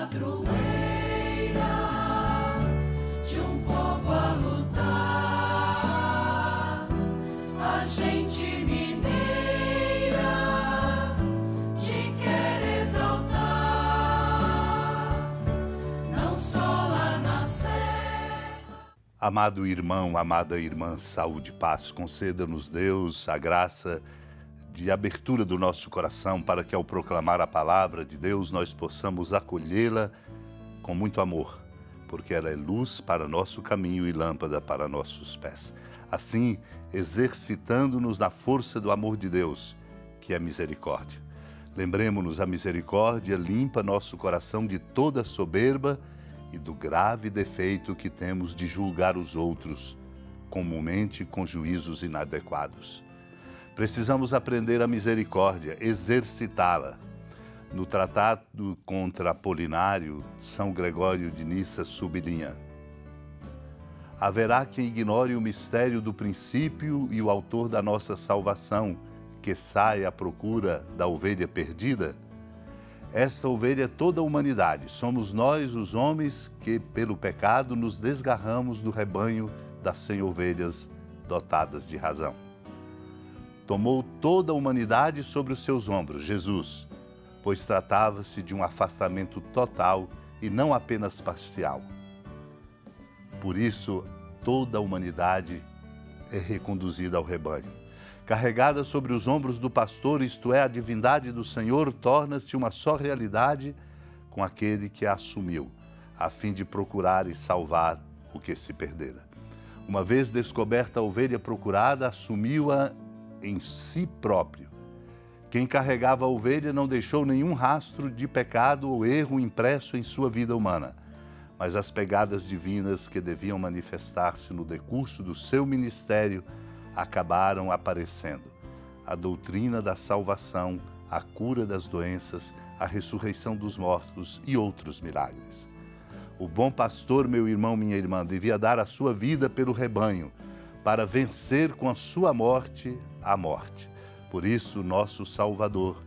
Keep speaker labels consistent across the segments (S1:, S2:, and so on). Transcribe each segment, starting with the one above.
S1: padroeira de um povo a lutar, a gente mineira te quer exaltar, não só lá na serra.
S2: Amado irmão, amada irmã, saúde e paz, conceda-nos Deus a graça de abertura do nosso coração para que ao proclamar a palavra de Deus nós possamos acolhê-la com muito amor, porque ela é luz para nosso caminho e lâmpada para nossos pés. Assim, exercitando-nos na força do amor de Deus, que é misericórdia. Lembremos-nos, a misericórdia limpa nosso coração de toda soberba e do grave defeito que temos de julgar os outros, comumente com juízos inadequados. Precisamos aprender a misericórdia, exercitá-la. No Tratado contra Apolinário, São Gregório de Nissa sublinha: haverá quem ignore o mistério do princípio e o autor da nossa salvação, que saia à procura da ovelha perdida? Esta ovelha é toda a humanidade. Somos nós, os homens, que pelo pecado nos desgarramos do rebanho das 100 ovelhas dotadas de razão. Tomou toda a humanidade sobre os seus ombros, Jesus, pois tratava-se de um afastamento total e não apenas parcial. Por isso, toda a humanidade é reconduzida ao rebanho. Carregada sobre os ombros do pastor, isto é, a divindade do Senhor, torna-se uma só realidade com aquele que a assumiu, a fim de procurar e salvar o que se perdera. Uma vez descoberta a ovelha procurada, assumiu-a em si próprio. Quem carregava a ovelha não deixou nenhum rastro de pecado ou erro impresso em sua vida humana, mas as pegadas divinas que deviam manifestar-se no decurso do seu ministério acabaram aparecendo. A doutrina da salvação, a cura das doenças, a ressurreição dos mortos e outros milagres. O bom pastor, meu irmão, minha irmã, devia dar a sua vida pelo rebanho, para vencer com a sua morte a morte. Por isso, nosso Salvador,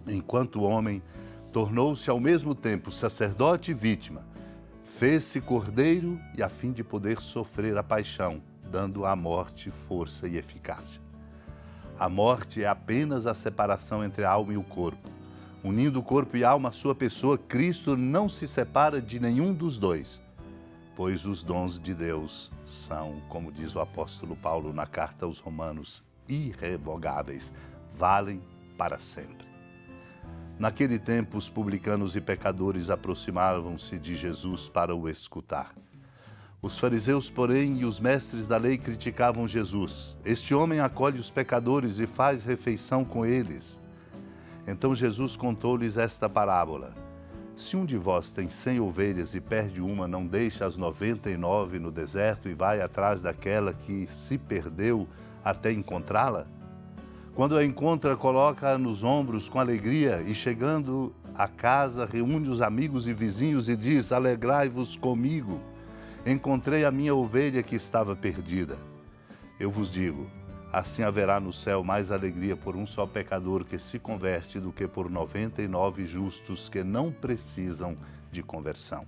S2: enquanto homem, tornou-se ao mesmo tempo sacerdote e vítima, fez-se cordeiro e a fim de poder sofrer a paixão, dando à morte força e eficácia. A morte é apenas a separação entre a alma e o corpo. Unindo o corpo e a alma à sua pessoa, Cristo não se separa de nenhum dos dois, pois os dons de Deus são, como diz o apóstolo Paulo na carta aos Romanos, irrevogáveis, valem para sempre. Naquele tempo, os publicanos e pecadores aproximavam-se de Jesus para o escutar. Os fariseus, porém, e os mestres da lei criticavam Jesus. Este homem acolhe os pecadores e faz refeição com eles. Então Jesus contou-lhes esta parábola: se um de vós tem 100 ovelhas e perde uma, não deixa as 99 no deserto e vai atrás daquela que se perdeu até encontrá-la? Quando a encontra, coloca-a nos ombros com alegria e, chegando a casa, reúne os amigos e vizinhos e diz: alegrai-vos comigo, encontrei a minha ovelha que estava perdida. Eu vos digo, assim haverá no céu mais alegria por um só pecador que se converte do que por 99 justos que não precisam de conversão.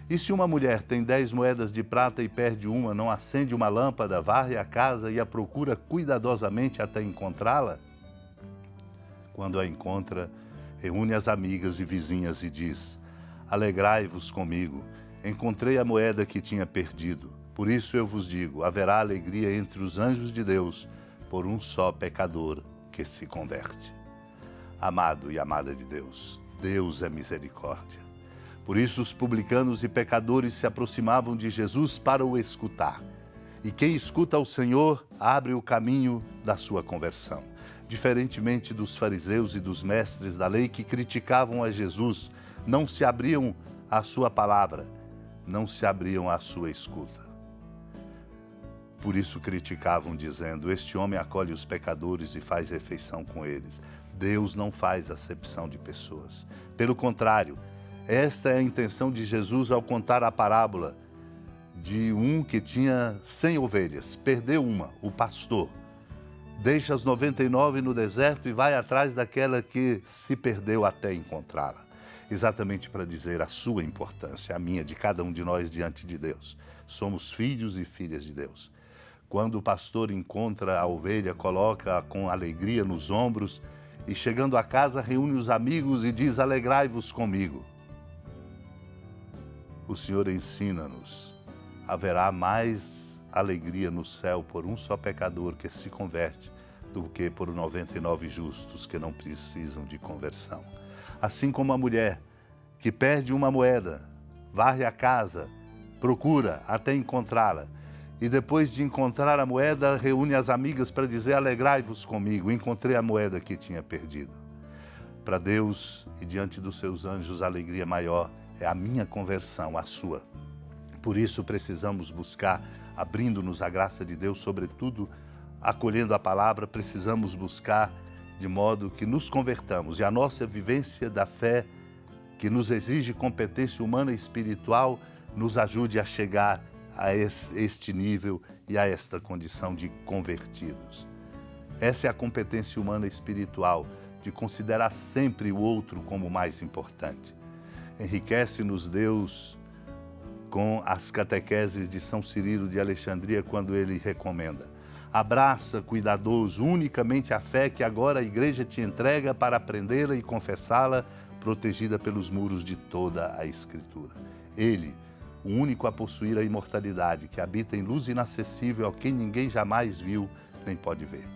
S2: E se uma mulher tem 10 moedas de prata e perde uma, não acende uma lâmpada, varre a casa e a procura cuidadosamente até encontrá-la? Quando a encontra, reúne as amigas e vizinhas e diz: alegrai-vos comigo, encontrei a moeda que tinha perdido. Por isso eu vos digo, haverá alegria entre os anjos de Deus por um só pecador que se converte. Amado e amada de Deus, Deus é misericórdia. Por isso os publicanos e pecadores se aproximavam de Jesus para o escutar. E quem escuta ao Senhor abre o caminho da sua conversão. Diferentemente dos fariseus e dos mestres da lei que criticavam a Jesus, não se abriam à sua palavra, não se abriam à sua escuta. Por isso criticavam, dizendo: este homem acolhe os pecadores e faz refeição com eles. Deus não faz acepção de pessoas. Pelo contrário, esta é a intenção de Jesus ao contar a parábola de um que tinha 100 ovelhas, perdeu uma, o pastor. Deixa as 99 no deserto e vai atrás daquela que se perdeu até encontrá-la. exatamente para dizer a sua importância, a minha, de cada um de nós diante de Deus. Somos filhos e filhas de Deus. Quando o pastor encontra a ovelha, coloca com alegria nos ombros e, chegando a casa, reúne os amigos e diz: alegrai-vos comigo. O Senhor ensina-nos: haverá mais alegria no céu por um só pecador que se converte do que por 99 justos que não precisam de conversão. Assim como a mulher que perde uma moeda, varre a casa, procura até encontrá-la, e depois de encontrar a moeda, reúne as amigas para dizer: alegrai-vos comigo, encontrei a moeda que tinha perdido. Para Deus e diante dos seus anjos, a alegria maior é a minha conversão, a sua. Por isso precisamos buscar, abrindo-nos à graça de Deus, sobretudo acolhendo a palavra, precisamos buscar de modo que nos convertamos e a nossa vivência da fé, que nos exige competência humana e espiritual, nos ajude a chegar a este nível e a esta condição de convertidos. Essa é a competência humana e espiritual, de considerar sempre o outro como mais importante. Enriquece-nos Deus com as catequeses de São Cirilo de Alexandria, quando ele recomenda: abraça, cuidadoso, unicamente a fé que agora a Igreja te entrega para aprendê-la e confessá-la, protegida pelos muros de toda a Escritura. Ele, o único a possuir a imortalidade, que habita em luz inacessível, a quem ninguém jamais viu nem pode ver.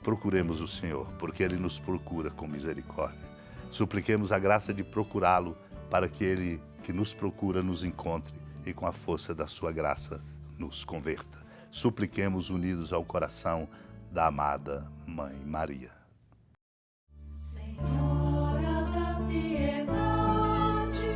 S2: Procuremos o Senhor, porque Ele nos procura com misericórdia. Supliquemos a graça de procurá-lo, para que Ele, que nos procura, nos encontre e com a força da sua graça nos converta. Supliquemos unidos ao coração da amada Mãe Maria.
S1: Senhora da piedade,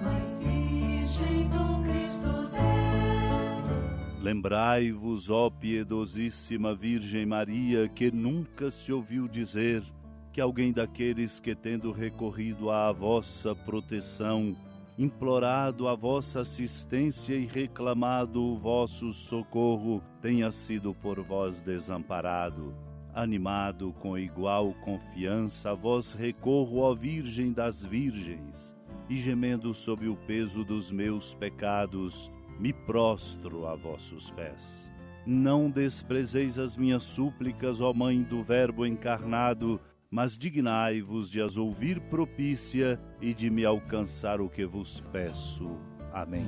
S1: Mãe Virgem do Cristo Deus.
S3: Lembrai-vos, ó piedosíssima Virgem Maria, que nunca se ouviu dizer que alguém daqueles que, tendo recorrido à vossa proteção, implorado a vossa assistência e reclamado o vosso socorro, tenha sido por vós desamparado. Animado com igual confiança, a vós recorro, ó Virgem das Virgens, e gemendo sob o peso dos meus pecados, me prostro a vossos pés. Não desprezeis as minhas súplicas, ó Mãe do Verbo encarnado, mas dignai-vos de as ouvir propícia e de me alcançar o que vos peço. Amém.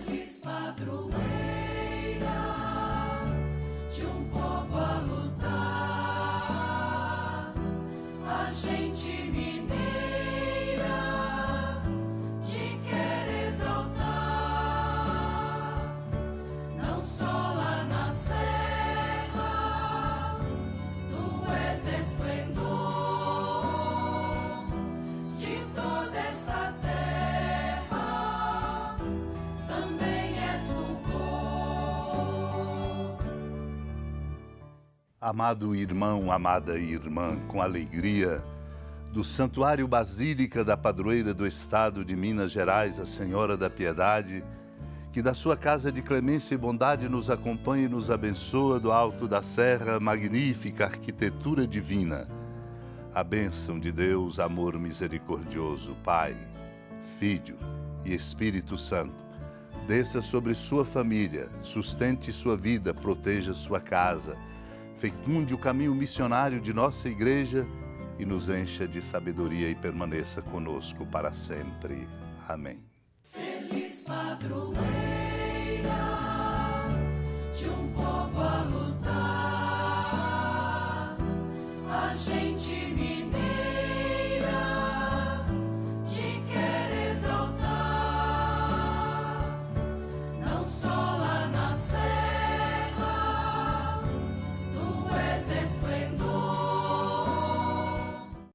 S1: Feliz padroeira de um povo a lutar, a gente mineira te quer exaltar, não só lá na serra, tu és esplendor de toda esta terra, também és fulgor.
S2: Amado irmão, amada irmã, com alegria, do Santuário Basílica da Padroeira do Estado de Minas Gerais, a Senhora da Piedade, que da sua casa de clemência e bondade nos acompanha e nos abençoa do alto da serra, magnífica arquitetura divina. A bênção de Deus, amor misericordioso, Pai, Filho e Espírito Santo, desça sobre sua família, sustente sua vida, proteja sua casa, fecunde o caminho missionário de nossa igreja e nos encha de sabedoria e permaneça conosco para sempre. Amém.
S1: Feliz padroeira